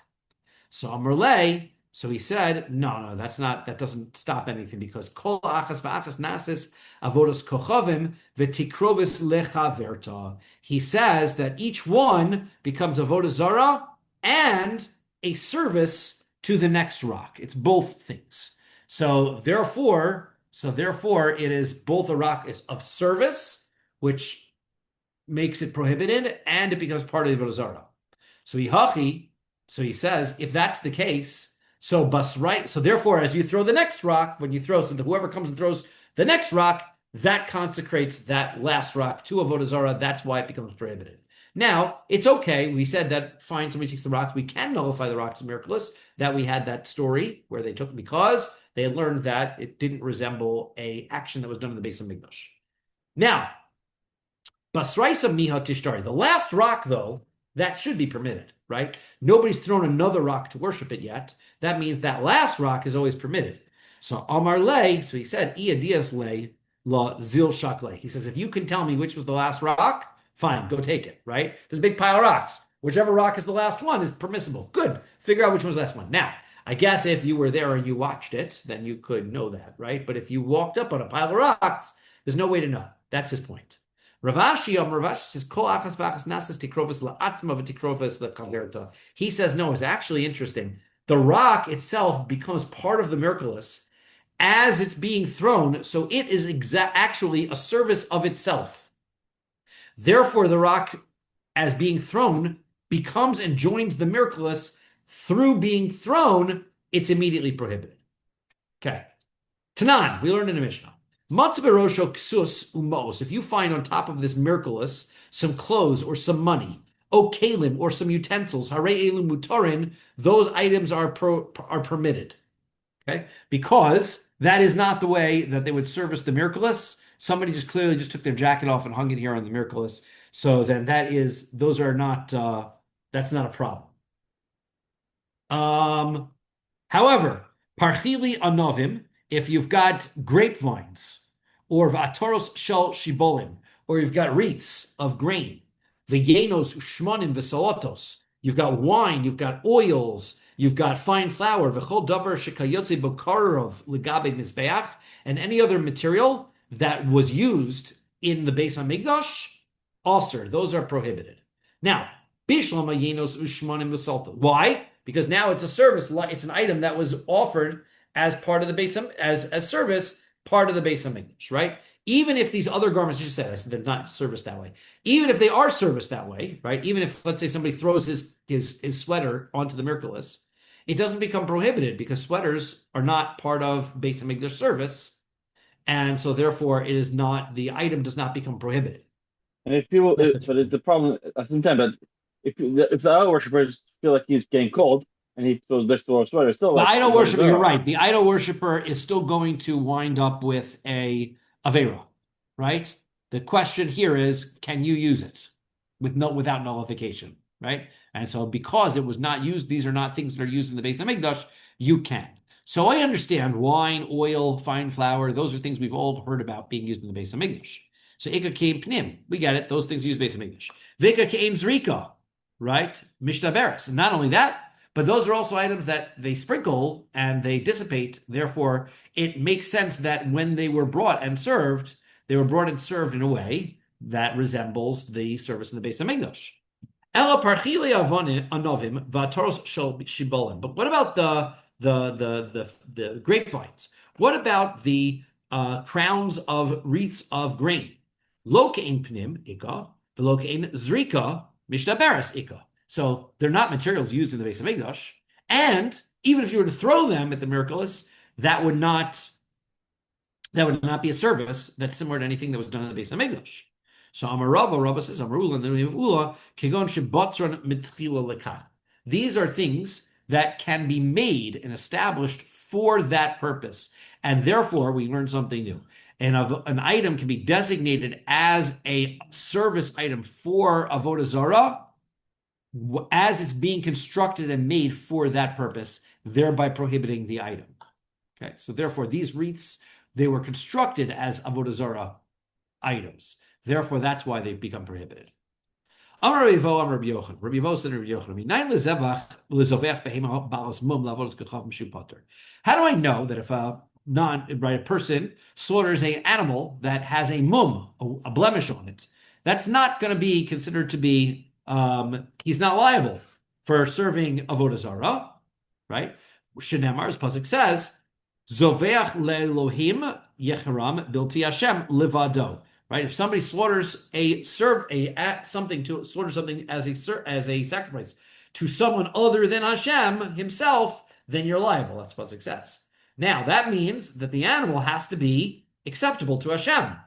So Amrle, so he said, no, that doesn't stop anything because kol achas v'achas nasis avodos kochavim v'tikrovis lechaverta. He says that each one becomes avodah zara and a service to the next rock. It's both things. So therefore, it is both a rock is of service, which makes it prohibited, and it becomes part of the Avodah Zara. So he says, if that's the case, so therefore, as you throw the next rock, when you throw, so whoever comes and throws the next rock, that consecrates that last rock to Avodah Zara. That's why it becomes prohibited. Now, it's okay. We said that fine, somebody takes the rocks. We can nullify the rocks of miraculous. That we had that story where they took because they had learned that it didn't resemble a action that was done in the Beis Hamikdash. Now, Basraisa Miha Tishtari. The last rock, though, that should be permitted, right? Nobody's thrown another rock to worship it yet. That means that last rock is always permitted. So Amar Le, so he said, Ia dias le la zil shakle. He says, if you can tell me which was the last rock, fine, go take it, right? There's a big pile of rocks. Whichever rock is the last one is permissible. Good. Figure out which one's the last one. Now, I guess if you were there and you watched it, then you could know that, right? But if you walked up on a pile of rocks, there's no way to know. That's his point. Ravashi says, Kol achas v'achas nasas tikrovis la'atzma v'tikrovis lechaverta. He says, no, it's actually interesting. The rock itself becomes part of the miraculous as it's being thrown, so it is actually a service of itself. Therefore, the rock, as being thrown, becomes and joins the miraculous through being thrown. It's immediately prohibited. Okay. Tanan, we learned in the Mishnah. Matzberosho ksus umos. If you find on top of this miraculous some clothes or some money, o kalim or some utensils, hare elu mutarin, those items are permitted. Okay, because that is not the way that they would service the miraculous. Somebody just clearly just took their jacket off and hung it here on the miraculous. So then those are not. That's not a problem. However, parchili anovim. If you've got grapevines, or v'atoros shel shibolim, or you've got wreaths of grain, v'yenos ushmonim v'salotos, you've got wine, you've got oils, you've got fine flour, v'chol davar shekayotze bokarov legabe mizbeach, and any other material that was used in the Beis Hamikdash, also, those are prohibited. Now, bishlam yenos ushmonim v'salto. Why? Because now it's a service, it's an item that was offered as part of the Beis as service, part of the Beis Hamikdash, right? Even if these other garments, you said, I said they're not serviced that way. Even if they are serviced that way, right? Even if, let's say, somebody throws his sweater onto the miraculous, it doesn't become prohibited because sweaters are not part of Beis Hamikdash service, and so therefore it is not, the item does not become prohibited. And if people, the problem at the same time, but if the idol worshippers feel like he's getting cold, and he throws next to a sweater. Still, the idol worshiper, you're right. The idol worshiper is still going to wind up with a avera, right? The question here is, can you use it without nullification, right? And so because it was not used, these are not things that are used in the Beis Hamikdash, you can. So I understand wine, oil, fine flour, those are things we've all heard about being used in the Beis Hamikdash. So Ika Kein Pnim, we get it, those things use Beis Hamikdash. Vika Kein Zrika, right? Mishtaberes. And not only that, but those are also items that they sprinkle and they dissipate. Therefore, it makes sense that when they were brought and served, they were brought and served in a way that resembles the service in the Beis Hamikdash. Ela parchili anovim v'atoros shel shibolim. But what about the grapevines? What about the crowns of wreaths of grain. Lo ke'ein pnim ika, v'lo ke'ein zrika mishtaberes ika. So they're not materials used in the Beis Hamikdash, and even if you were to throw them at the miraculous, that would not be a service that's similar to anything that was done in the Beis Hamikdash. So Rava says, Ula, and then we have Ula, Kegon Shebotzron Mitchila Lekach. These are things that can be made and established for that purpose. And therefore, we learn something new. And an item can be designated as a service item for Avodah Zara as it's being constructed and made for that purpose, thereby prohibiting the item. Okay, so therefore, these wreaths, they were constructed as Avodah Zara items. Therefore, that's why they've become prohibited. Amar Rabbi Vo, Amar Rabbi Yochanan. Rabbi Vo said to Rabbi Yochanan, how do I know that if a person slaughters an animal that has a mum, a blemish on it, that's not going to be considered to be, he's not liable for serving Avodah Zara, right? Shenemar, as Pasuk says, Zoveach leElohim yecharam bilti Hashem levado. Right? If somebody slaughters something as a sacrifice to someone other than Hashem himself, then you're liable. That's what it says. Now that means that the animal has to be acceptable to Hashem,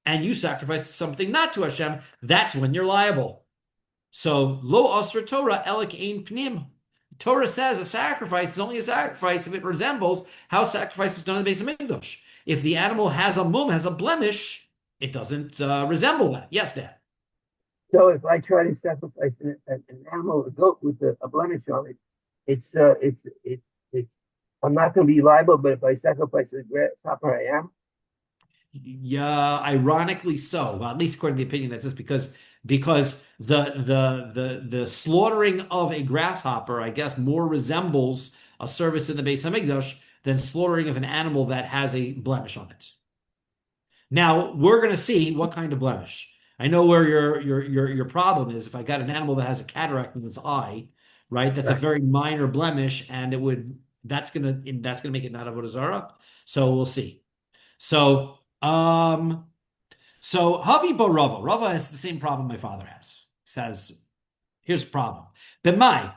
and you sacrifice something not to Hashem. That's when you're liable. So lo asra Torah elik ein pnim. Torah says a sacrifice is only a sacrifice if it resembles how sacrifice was done in the Beis Hamikdash. If the animal has a mum, has a blemish, it doesn't resemble that. Yes, Dad. So if I try to sacrifice an animal, a goat with a blemish on it, it's I'm not going to be liable. But if I sacrifice a grasshopper, I am. Yeah, ironically so. Well, at least according to the opinion, that's just because the slaughtering of a grasshopper, I guess, more resembles a service in the Beis Hamikdash than slaughtering of an animal that has a blemish on it. Now we're going to see what kind of blemish. I know where your problem is. If I got an animal that has a cataract in its eye, right? That's a very minor blemish, and that's gonna make it not Avodah Zara. So we'll see. So Havi Bo Rava. Rava has the same problem my father has. He says, here's the problem. B'mai,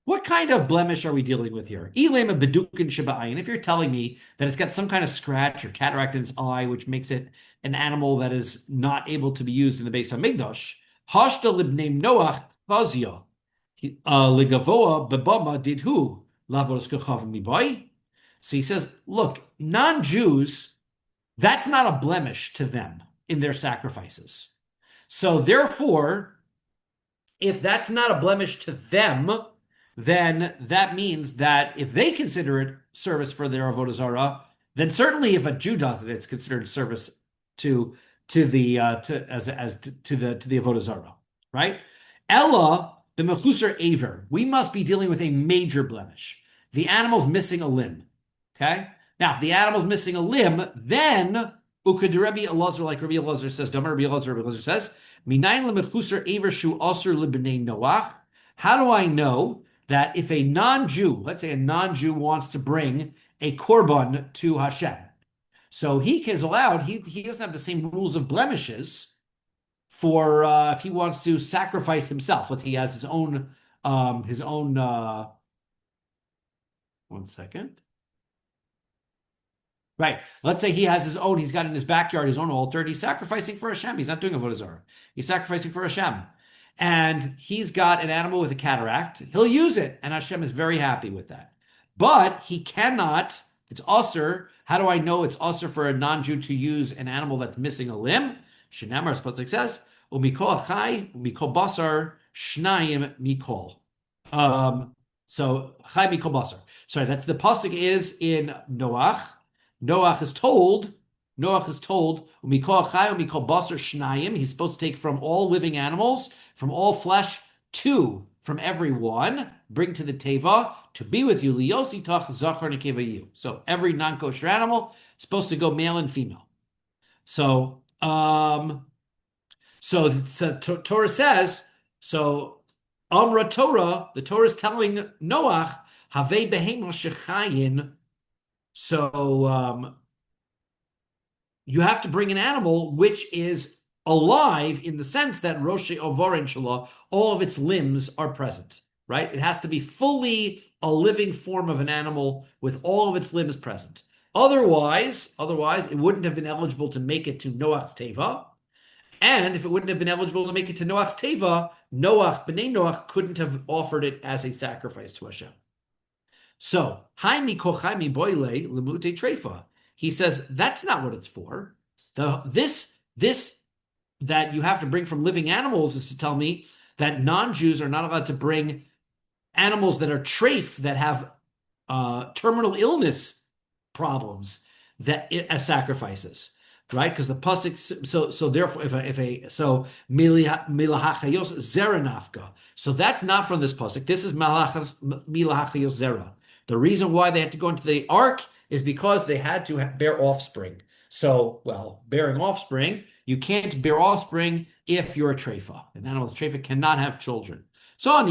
what kind of blemish are we dealing with here? If you're telling me that it's got some kind of scratch or cataract in its eye, which makes it an animal that is not able to be used in the Beis Hamikdash, hashta libnei Noach fazia ligavoa bebama didhu lavos kachavim mibai. So he says, look, non-Jews, that's not a blemish to them in their sacrifices. So therefore, if that's not a blemish to them, then that means that if they consider it service for their Avodah Zara, then certainly if a Jew does it, it's considered service to the Avodah Zara, right? Ella the mechusar aver. We must be dealing with a major blemish. The animal's missing a limb. Okay. Now, if the animal's missing a limb, then ukad Rabbi Elazar, like Rabbi Elazar says, Damar Rabbi Elazar says, minayin lemechusar aver shu asur libnei Noach. How do I know that if a non-Jew, let's say a non-Jew wants to bring a korban to Hashem, so he is allowed, he doesn't have the same rules of blemishes for if he wants to sacrifice himself. Let's say he has his own 1 second. Right. Let's say he has his own, he's got in his backyard his own altar, and he's sacrificing for Hashem. He's not doing Avodah Zarah. He's sacrificing for Hashem. And he's got an animal with a cataract. He'll use it, and Hashem is very happy with that. But he cannot, it's usur. How do I know it's usur for a non-Jew to use an animal that's missing a limb? Shenamar, Pasuk says, Umikol achai, umikol basar, shnayim mikol. So, chai mikol basar. Sorry, that's the Pasuk is in Noach. Noach is told, umikol achai, umikol basar, shnayim. He's supposed to take from all living animals, from all flesh, 2 from every one, bring to the teva, to be with you, liyosi tach zachar nekeva you. So every non-kosher animal is supposed to go male and female. So, Torah says, Amra Torah, the Torah is telling Noach, Havei behema shechayin. So, you have to bring an animal which is alive in the sense that Roshi Ovoren Shala, all of its limbs are present, right? It has to be fully a living form of an animal with all of its limbs present. Otherwise, it wouldn't have been eligible to make it to Noach's Teva. And if it wouldn't have been eligible to make it to Noach's Teva, B'nai Noach couldn't have offered it as a sacrifice to Hashem. So, he says that's not what it's for. This that you have to bring from living animals is to tell me that non-Jews are not allowed to bring animals that are treif, that have terminal illness problems, that as sacrifices, right? Because the pasuk, so therefore, so milahachayos zera nafka. So that's not from this pasuk. This is milahachayos zera. The reason why they had to go into the ark is because they had to bear offspring. So, bearing offspring, you can't bear offspring if you're a treifa. An animal with treifa cannot have children. So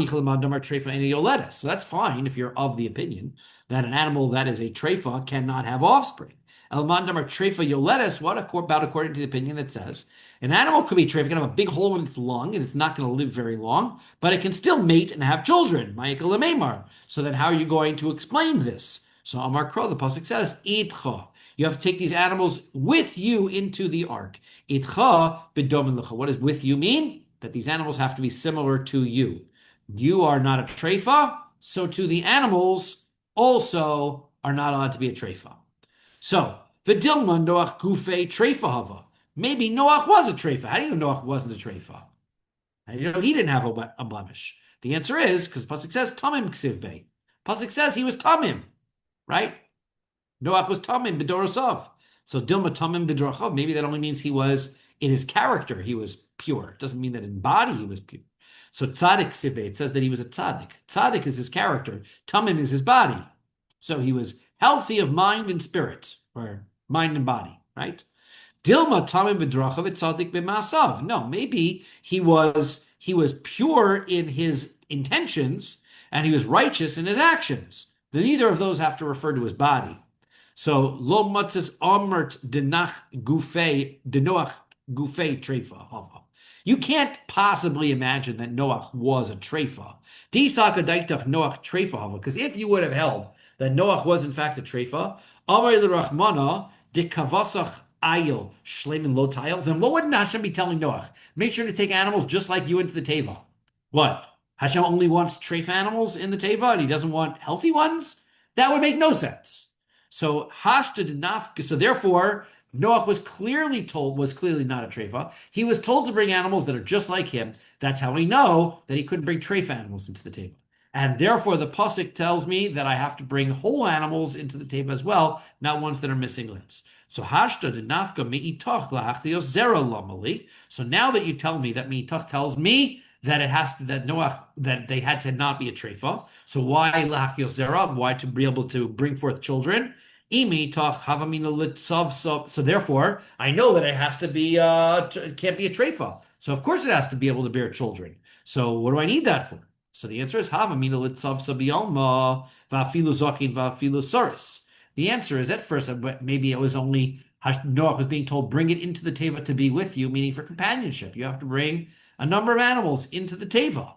that's fine if you're of the opinion that an animal that is a treifa cannot have offspring. Elmandamar treifa yoledes, what about according to the opinion that says an animal could be treifa, can have a big hole in its lung and it's not going to live very long, but it can still mate and have children. So then how are you going to explain this? So Amar Kro, the pasuk says, Itcha. You have to take these animals with you into the ark. Itcha b'domin lecha. What does with you mean? That these animals have to be similar to you. You are not a treifa, so to the animals also are not allowed to be a treifa. So, v'dilman Noach gufei treifa hava. Maybe Noach was a treifa. How do you know Noach wasn't a treifa? How do you know he didn't have a blemish? The answer is, because Pasuk says, tamim ksiv bei. Pasuk says he was tamim, right? Noach was tamim b'dorosov. So dilma tamim b'dorachov. Maybe that only means he was, in his character, he was pure. It doesn't mean that in body he was pure. So tzaddik ksiv bei, it says that he was a tzaddik. Tzaddik is his character. Tamim is his body. So he was healthy of mind and spirit, or mind and body, right? Dilma tamim b'drachav tzaddik b'masav. No, maybe he was pure in his intentions and he was righteous in his actions. Neither of those have to refer to his body. So lo matzis amert denach gufei denoach gufei treifa hava. You can't possibly imagine that Noach was a treifa. Disaka daitach Noach treifa hava. Because if you would have held that Noach was in fact a treifa, Amar l'Rachmana dikavasach ayil shleimin lo tayil, then what would Hashem be telling Noach? Make sure to take animals just like you into the teva. What? Hashem only wants treif animals in the teva and he doesn't want healthy ones? That would make no sense. So so therefore, Noach was clearly not a treifa. He was told to bring animals that are just like him. That's how we know that he couldn't bring treif animals into the teva. And therefore, the pasuk tells me that I have to bring whole animals into the teva as well, not ones that are missing limbs. So hashta de nafka me'itoch lahachlios zera lamali. So now that you tell me that me'itoch tells me that it has to, that Noach, that they had to not be a treifa. So why lahachlios zera? Why to be able to bring forth children? So therefore, I know that it has to be, it can't be a treifa. So of course it has to be able to bear children. So what do I need that for? So the answer is the answer is at first maybe it was only Noach was being told bring it into the teva to be with you, meaning for companionship. You have to bring a number of animals into the teva.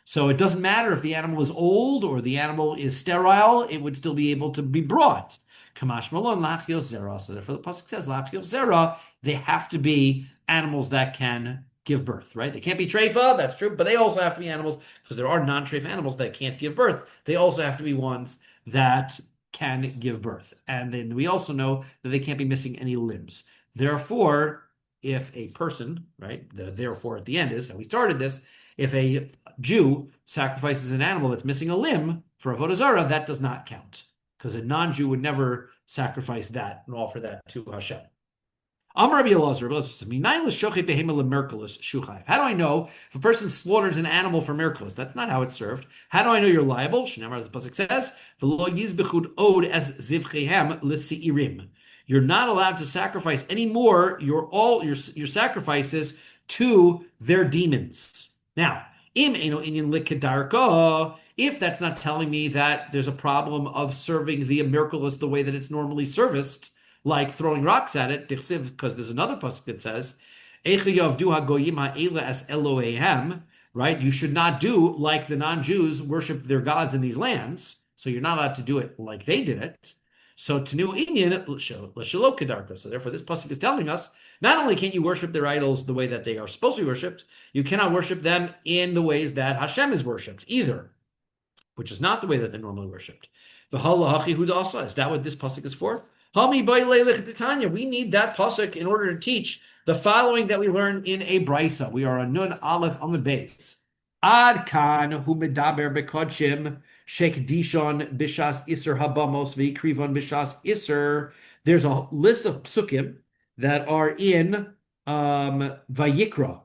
So it doesn't matter if the animal is old or the animal is sterile, it would still be able to be brought. Kamash malon lachios zera. So therefore the pasuk says lachios zera, they have to be animals that can give birth, right? They can't be treifa, that's true, but they also have to be animals, because there are non-treifa animals that can't give birth. They also have to be ones that can give birth. And then we also know that they can't be missing any limbs. Therefore, if a person, right, the therefore at the end is how we started this, if a Jew sacrifices an animal that's missing a limb for Avodah Zara, that does not count, because a non-Jew would never sacrifice that and offer that to Hashem. How do I know if a person slaughters an animal for Merkulis? That's not how it's served. How do I know you're liable? As the pasuk says, you're not allowed to sacrifice anymore your sacrifices to their demons. Now, if that's not telling me that there's a problem of serving the Merkulis the way that it's normally serviced, like throwing rocks at it, because there's another pasuk that says, "Eicha yavdu hagoyim ha'ela as Elohehem," right? You should not do like the non-Jews worship their gods in these lands. So you're not allowed to do it like they did it. So tenu inyan l'shelo kedarka. So therefore, this pasuk is telling us not only can't you worship their idols the way that they are supposed to be worshipped, you cannot worship them in the ways that Hashem is worshipped either, which is not the way that they're normally worshipped. Is that what this pasuk is for? We need that pasuk in order to teach the following that we learn in a brisa. We are on Nun Aleph on the base. Ad kan hu medaber bekodshim shekdishon bishas iser habamos v'krivon bishas iser. There's a list of psukim that are in Vayikra.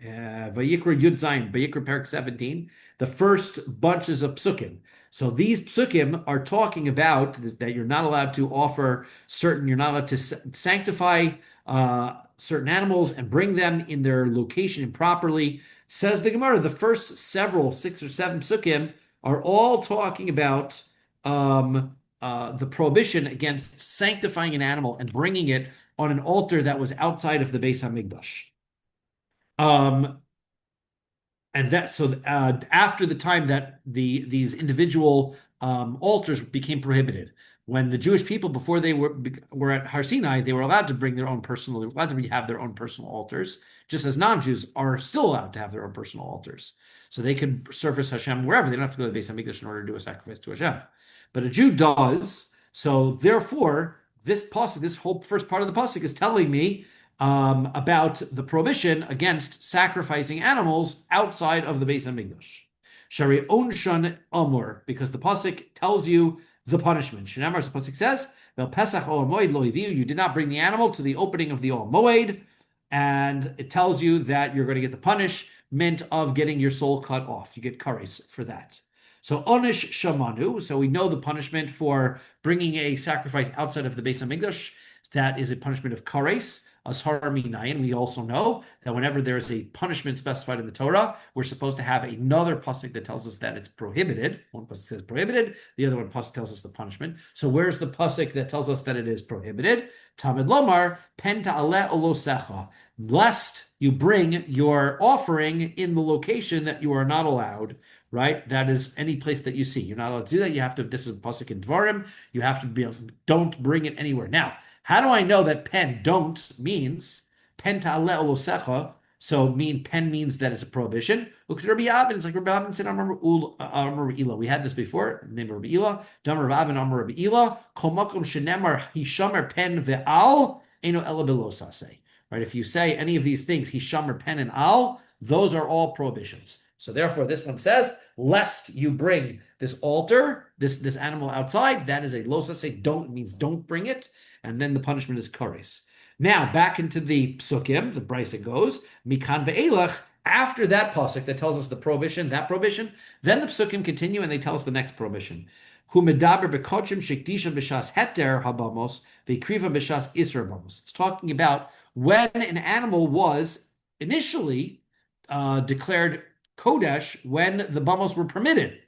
Vayikra Yud Zayin, Vayikra Parak 17, the first bunches of psukim. So these psukim are talking about that you're not allowed to offer certain, you're not allowed to sanctify certain animals and bring them in their location improperly. Says the Gemara, the first several, 6 or 7 psukim, are all talking about the prohibition against sanctifying an animal and bringing it on an altar that was outside of the Beis HaMikdash. And that after the time that these individual altars became prohibited, when the Jewish people before they were at Har Sinai, they were allowed to bring their own personal, they were allowed to have their own personal altars, just as non-Jews are still allowed to have their own personal altars. So they could service Hashem wherever. They don't have to go to the Beis HaMikdash in order to do a sacrifice to Hashem. But a Jew does. So therefore, this pasuk, this whole first part of the pasuk is telling me about the prohibition against sacrificing animals outside of the Beis HaMikdash. Shari onshan amur, because the pasuk tells you the punishment. Shenamar, the pasuk says, "Vel pesach ol moed lo hiviu." You did not bring the animal to the opening of the ol moed, and it tells you that you're going to get the punishment of getting your soul cut off. You get kares for that. So onish shamanu. So we know the punishment for bringing a sacrifice outside of the Beis HaMikdash. That is a punishment of kares. Ashar minayin. We also know that whenever there is a punishment specified in the Torah, we're supposed to have another pasuk that tells us that it's prohibited. One pasuk says prohibited, the other one pasuk tells us the punishment. So where's the pasuk that tells us that it is prohibited? Tamid lomar pen ta'aleh olosecha, lest you bring your offering in the location that you are not allowed. Right, that is any place that you see. You're not allowed to do that. You have to. This is a pasuk in Dvarim. You have to be able to, don't bring it anywhere. Now, how do I know that pen don't means pen ta'aleh olosecha? So pen means that it's a prohibition. Look at Rabbi Abin. It's like Rabbi Abin said, Amar Rabbi Ila. We had this before. The name of Rabbi Ila. Damar Rabbi Abin, Amar Rabbi Ila. Kol makom shenemar hishamer pen ve'al eno ela belosase. Right. If you say any of these things, hishamer pen and al, those are all prohibitions. So therefore, this one says, lest you bring this altar, this animal outside, that is a losase. Don't means don't bring it. And then the punishment is kares. Now, back into the psukim, the brisa goes, mikan ve'elach, after that pasuk that tells us the prohibition, that prohibition, then the psukim continue and they tell us the next prohibition. Hu medaber bekodshim shekdisha b'shas heter habamos ve'kriva b'shas isra habamos. It's talking about when an animal was initially declared Kodesh when the bamos were permitted.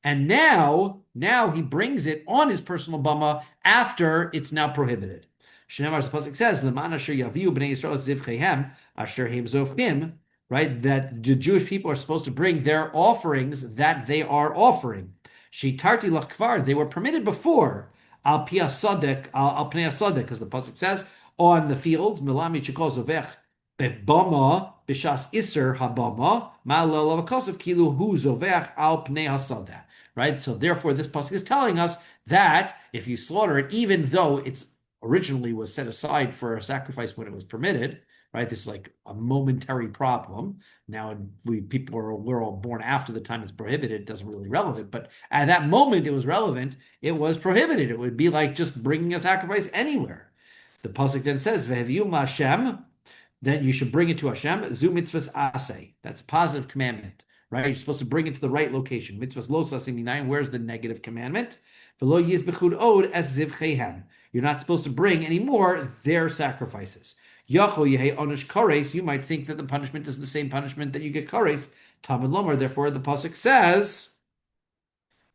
And now he brings it on his personal bama after it's now prohibited. Shneimar, the pasuk says, "L'man asher yaviu bnei Yisrael zivcheihem asher heim zofim," right? That the Jewish people are supposed to bring their offerings that they are offering. Shitarti lachkvar, they were permitted before al pia sadek al pnei sadek, because the pasuk says on the fields, milami chikol zovech bebama b'shas iser habama ma'alel avakosov kilu hu zovech al pnei hasadeh. Right, so therefore, this pasuk is telling us that if you slaughter it, even though it's originally was set aside for a sacrifice when it was permitted, right? This is like a momentary problem. Now we're all born after the time it's prohibited. It doesn't really relevant, but at that moment it was relevant. It was prohibited. It would be like just bringing a sacrifice anywhere. The pasuk then says, "Ve'heviu Hashem," then you should bring it to Hashem. Zu mitzvahs aseh. That's a positive commandment. Right? You're supposed to bring it to the right location. Mitzvahs lo saseh minayin. Where's the negative commandment? V'lo yizbechud od es zivcheihem. You're not supposed to bring anymore their sacrifices. Yachol yehe onish kares. You might think that the punishment is the same punishment that you get kares. Tamid lomar. Therefore, the pasuk says,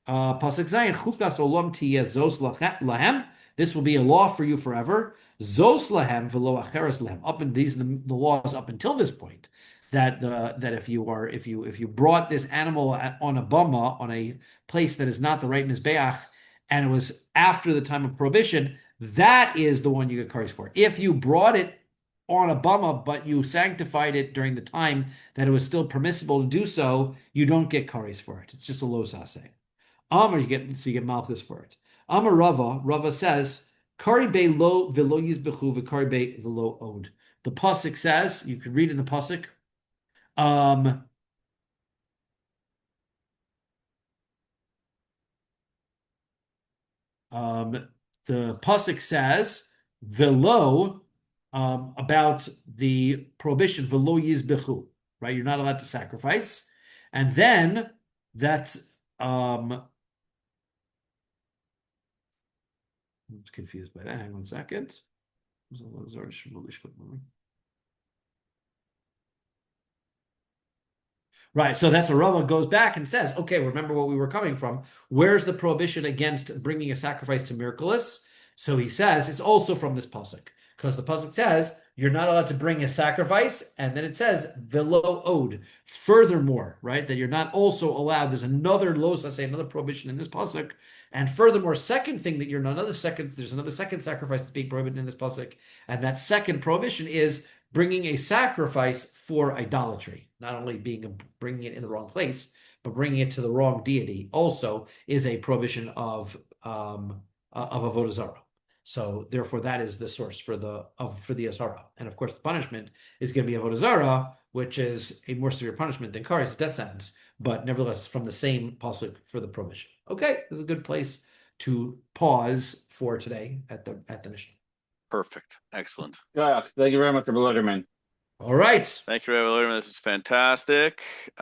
pasuk zayin chukas olam tiyeh zos lahem This will be a law for you forever. Zos lahem velo acheres lahem. Up and these are the laws up until this point. That if you brought this animal on a bama on a place that is not the right mizbeach, and it was after the time of prohibition, that is the one you get kares for. If you brought it on a bama, but you sanctified it during the time that it was still permissible to do so, you don't get kares for it. It's just a lo saseh. Amar, you get malchus for it. Amar Rava says, Kari be lo velo yizbechu v'kari be velo od. The pasuk says, you can read in the pasuk, the pasuk says velo about the prohibition velo yizbechu, right? You're not allowed to sacrifice, and then that's I'm confused by that. Hang on a second. Right, so that's where Rava goes back and says, okay, remember what we were coming from. Where's the prohibition against bringing a sacrifice to Miraculous? So he says it's also from this pasuk, because the pasuk says you're not allowed to bring a sacrifice, and then it says velo od. Furthermore, right, that you're not also allowed. There's another another prohibition in this pasuk, and furthermore, second thing that there's another second sacrifice that's being prohibited in this pasuk, and that second prohibition is bringing a sacrifice for idolatry. Not only bringing it in the wrong place, but bringing it to the wrong deity also is a prohibition of Avodah Zara. So therefore, that is the source for the Azara. And of course, the punishment is going to be Avodah Zara, which is a more severe punishment than kares, death sentence, but nevertheless from the same pasuk for the prohibition. Okay, this is a good place to pause for today at the Mishnah. Perfect. Excellent. Yeah, thank you very much, Loiterman. All right. Thank you, Rabbi Loiterman. This is fantastic.